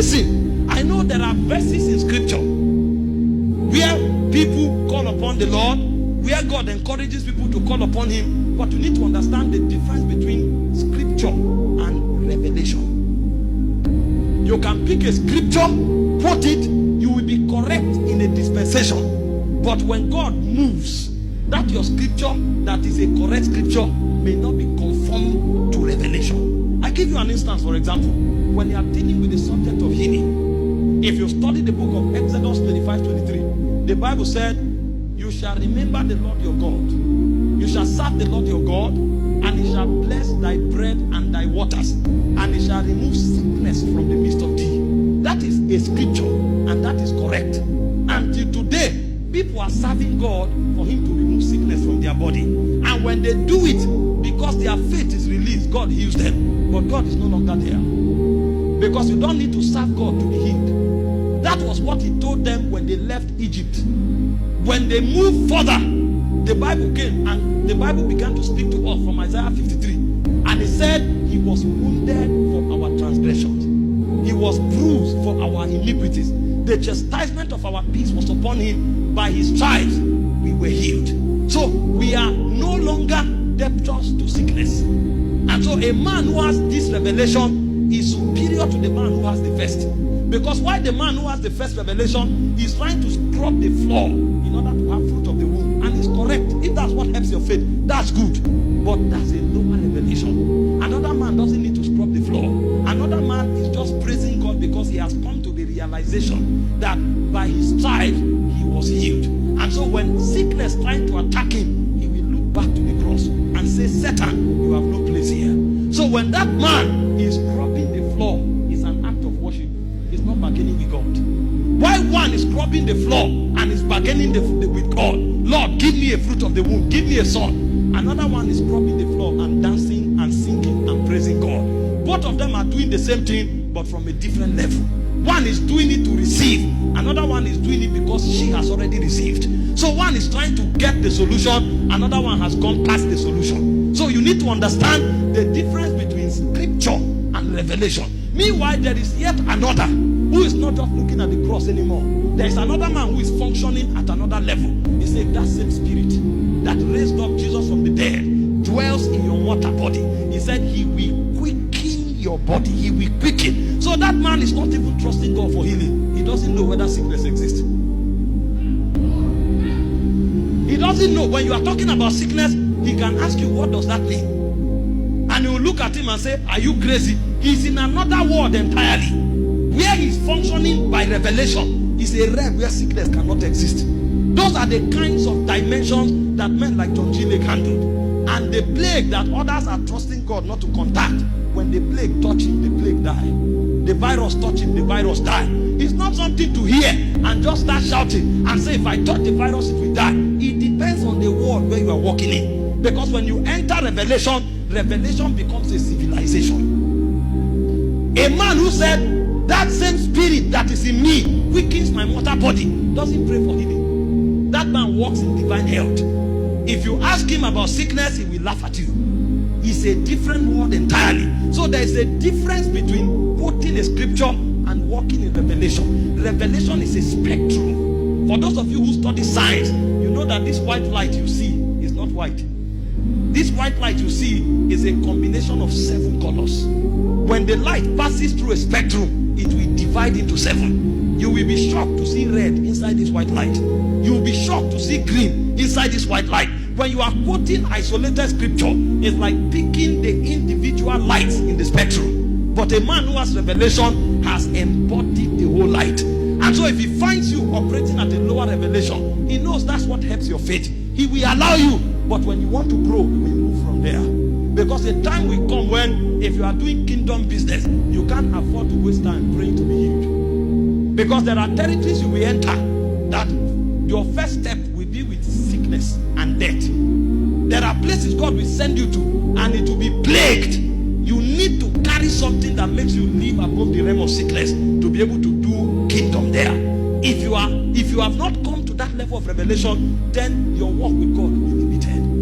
Listen, I know there are verses in scripture where people call upon the Lord, where God encourages people to call upon him, but you need to understand the difference between scripture and revelation. You can pick a scripture, quote it, you will be correct in a dispensation. But when God moves, that your scripture, that is a correct scripture, may not be conformed to revelation. I give you an instance, for example. When you are dealing with the subject of healing, if you study the book of Exodus 25:23, the Bible said, you shall remember the Lord your God. You shall serve the Lord your God, and he shall bless thy bread and thy waters, and he shall remove sickness from the midst of thee. That is a scripture, and that is correct. Until today, people are serving God for him to remove sickness from their body. And when they do it, because their faith is released, God heals them. But God is no longer there. Because you don't need to serve God to be healed. That was what he told them when they left Egypt. When they moved further, the Bible came and the Bible began to speak to us from Isaiah 53. And he said, he was wounded for our transgressions. He was bruised for our iniquities. The chastisement of our peace was upon him. By his stripes, we were healed. So we are no longer debtors to sickness. And so a man who has this revelation is superior to the man who has the first. Because why the man who has the first revelation is trying to scrub the floor in order to have fruit of the womb. And it's correct. If that's what helps your faith, that's good. But that's a lower revelation. Another man doesn't need to scrub the floor. Another man is just praising God because he has come to the realization that by his stripes he was healed. And so when sickness trying to attack him, he will look back to the cross and say, Satan, you have no place here. So when that man is scrubbing the floor, it's an act of worship. It's not bargaining with God. Why one is scrubbing the floor and is bargaining with God? Lord, give me a fruit of the womb. Give me a son. Another one is scrubbing the floor and dancing and singing and praising God. Both of them are doing the same thing, but from a different level. One is doing it to receive. Another one is doing it because she has already received. So one is trying to get the solution. Another one has gone past the solution. So you need to understand the difference between scripture and revelation. Meanwhile, there is yet another who is not just looking at the cross anymore. There is another man who is functioning at another level. He said that same spirit that raised up Jesus from the dead dwells in your mortal body. He said he will quicken your body. He will quicken. So that man is not even trusting God for healing. He doesn't know whether sickness exists. He doesn't know. When you are talking about sickness, he can ask you, what does that mean? And you will look at him and say, are you crazy? He's in another world entirely. Where he's functioning by revelation is a realm where sickness cannot exist. Those are the kinds of dimensions that men like John G. Lake handled. And the plague that others are trusting God not to contact, when the plague touch him, the plague die. The virus touch him, the virus die. It's not something to hear and just start shouting and say, if I touch the virus, it will die. It depends on the world where you are walking in. Because when you enter revelation, revelation becomes a civilization. A man who said, that same spirit that is in me weakens my mortal body, doesn't pray for healing. That man walks in divine health. If you ask him about sickness, he will laugh at you. It's a different world entirely. So there is a difference between quoting a scripture and walking in revelation. Revelation is a spectrum. For those of you who study science, you know that this white light you see is not white. This white light you see is a combination of 7 colors. When the light passes through a spectrum, it will divide into 7. You will be shocked to see red inside this white light. You will be shocked to see green inside this white light. When you are quoting isolated scripture, it's like picking the individual lights in the spectrum. But a man who has revelation has embodied the whole light. And so if he finds you operating at a lower revelation, he knows that's what helps your faith. He will allow you. But when you want to grow, you will move from there. Because the time will come when, if you are doing kingdom business, you can't afford to waste time praying to be healed. Because there are territories you will enter that your first step will be with sickness and death. There are places God will send you to and it will be plagued. You need to carry something that makes you live above the realm of sickness to be able to do kingdom there. If you have not come to that level of revelation, then your walk with God will be limited.